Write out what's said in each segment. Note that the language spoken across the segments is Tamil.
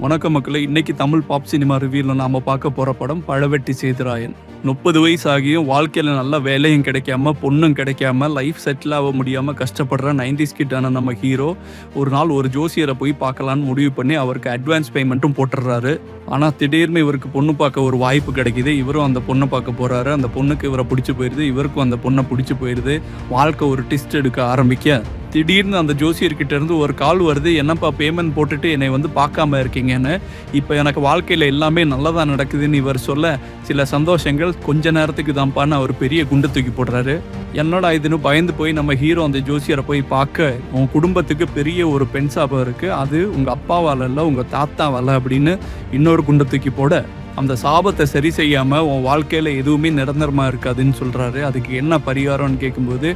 வணக்கம் மக்களே. இன்னைக்கு தமிழ் பாப் சினிமா ரிவ்யூவில் நாம பார்க்க போற படம் பழவெட்டி சேதுராயன். 30 வயசு ஆகியும் வாழ்க்கையில் நல்ல வேலையும் கிடைக்காம, பொண்ணும் கிடைக்காம, லைஃப் செட்டில் ஆக முடியாமல் கஷ்டப்படுற 90s கிட்டான நம்ம ஹீரோ ஒரு நாள் ஒரு ஜோசியரை போய் பார்க்கலான்னு முடிவு பண்ணி அவருக்கு அட்வான்ஸ் பேமெண்ட்டும் போட்டுடுறாரு. ஆனால் திடீர்னு இவருக்கு பொண்ணு பார்க்க ஒரு வாய்ப்பு கிடைக்கிது. இவரும் அந்த பொண்ணை பார்க்க போகிறாரு. அந்த பொண்ணுக்கு இவரை பிடிச்சி போயிடுது, இவருக்கும் அந்த பொண்ணை பிடிச்சி போயிடுது. வாழ்க்கை ஒரு ட்விஸ்ட் எடுக்க ஆரம்பிக்க திடீர்னு அந்த ஜோசியர்கிட்ட இருந்து ஒரு கால் வருது. என்னப்பா பேமெண்ட் போட்டுட்டு என்னை வந்து பார்க்காம இருக்கீங்கன்னு. இப்போ எனக்கு வாழ்க்கையில் எல்லாமே நல்லதாக நடக்குதுன்னு இவர் சொல்ல, சில சந்தோஷங்கள் கொஞ்ச நேரத்துக்கு தான்ப்பான்னு அவர் பெரிய குண்டு தூக்கி போடுறாரு. என்னடா இதுன்னு பயந்து போய் நம்ம ஹீரோ அந்த ஜோசியரை போய் பார்க்க, உன் குடும்பத்துக்கு பெரிய ஒரு பெண் சாபம் இருக்குது, அது உங்கள் அப்பாவால் இல்லை உங்கள் தாத்தாவால் அப்படின்னு இன்னொரு குண்டை தூக்கி போட, அந்த சாபத்தை சரி செய்யாமல் உன் வாழ்க்கையில் எதுவுமே நிரந்தரமாக இருக்காதுன்னு சொல்கிறாரு. அதுக்கு என்ன பரிகாரம்னு கேட்கும்போது,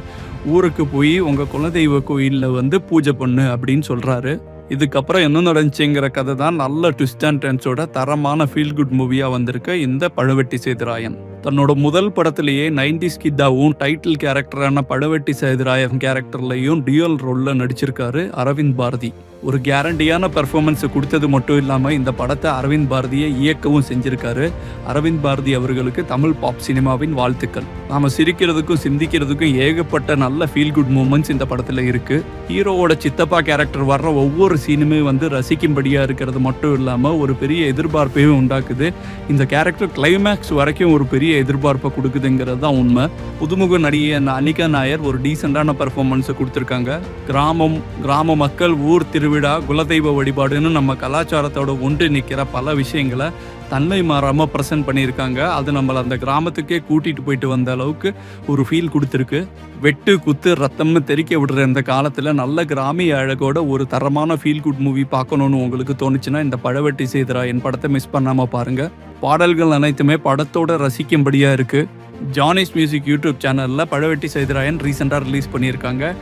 ஊருக்கு போய் உங்கள் குலதெய்வ கோயிலில் வந்து பூஜை பண்ணு அப்படின்னு சொல்கிறாரு. இதுக்கப்புறம் என்ன நடந்துச்சுங்கிற கதை தான் நல்ல ட்விஸ்ட் அண்ட் டர்ன்ஸோட தரமான ஃபீல் குட் மூவியாக வந்திருக்க இந்த பழவெட்டி சேதுராயன். தன்னோட முதல் படத்திலேயே 90s கிட்டாவும் டைட்டில் கேரக்டரான பழவெட்டி சேதுராயன் கேரக்டர்லையும் டியூயல் ரோலில் நடிச்சிருக்காரு அரவிந்த் பாரதி. ஒரு கேரண்டியான பெர்ஃபார்மன்ஸை கொடுத்தது மட்டும் இல்லாமல் இந்த படத்தை அரவிந்த் பாரதியை இயக்கவும் செஞ்சிருக்காரு. அரவிந்த் பாரதி அவர்களுக்கு தமிழ் பாப் சினிமாவின் வாழ்த்துக்கள். நாம் சிரிக்கிறதுக்கும் சிந்திக்கிறதுக்கும் ஏகப்பட்ட நல்ல ஃபீல் குட் மூமெண்ட்ஸ் இந்த படத்தில் இருக்குது. ஹீரோவோட சித்தப்பா கேரக்டர் வர்ற ஒவ்வொரு சீனுமே வந்து ரசிக்கும்படியாக இருக்கிறது மட்டும் இல்லாமல் ஒரு பெரிய எதிர்பார்ப்பையும் உண்டாக்குது. இந்த கேரக்டர் கிளைமேக்ஸ் வரைக்கும் ஒரு பெரிய எதிர்பார்ப்பை கொடுக்குதுங்கிறது தான் உண்மை. புதுமுக நடிகை அனிகா நாயர் ஒரு டீசெண்டான பெர்ஃபார்மன்ஸை கொடுத்துருக்காங்க. கிராம மக்கள், ஊர் திருவிழா, குலதெய்வ வழிபாடுன்னு நம்ம கலாச்சாரத்தோட ஒன்று நிற்கிற பல விஷயங்களை தன்மை மாறாமல் ப்ரெசென்ட் பண்ணியிருக்காங்க. அது நம்மளை அந்த கிராமத்துக்கே கூட்டிகிட்டு போயிட்டு வந்த அளவுக்கு ஒரு ஃபீல் கொடுத்துருக்கு. வெட்டு குத்து ரத்தம்னு தெறிக்க விடுற இந்த காலத்தில் நல்ல கிராமிய அழகோட ஒரு தரமான ஃபீல் குட் மூவி பார்க்கணுன்னு உங்களுக்கு தோணுச்சுன்னா இந்த பழவெட்டி சேதுராயன் படத்தை மிஸ் பண்ணாமல் பாருங்கள். பாடல்கள் அனைத்துமே படத்தோட ரசிக்கும்படியாக இருக்குது. ஜானிஸ் மியூசிக் யூடியூப் சேனலில் பழவெட்டி சேதுராயன் ரீசெண்டாக ரிலீஸ் பண்ணியிருக்காங்க.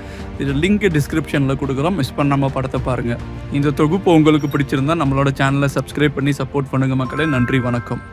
இது லிங்க் டிஸ்கிரிப்ஷனில் கொடுக்குறோம், மிஸ் பண்ணாமல் படத்தை பாருங்கள். இந்த தொகுப்பு உங்களுக்கு பிடிச்சிருந்தா நம்மளோட சேனலை சப்ஸ்கிரைப் பண்ணி சப்போர்ட் பண்ணுங்கள் மக்களே. நன்றி, வணக்கம்.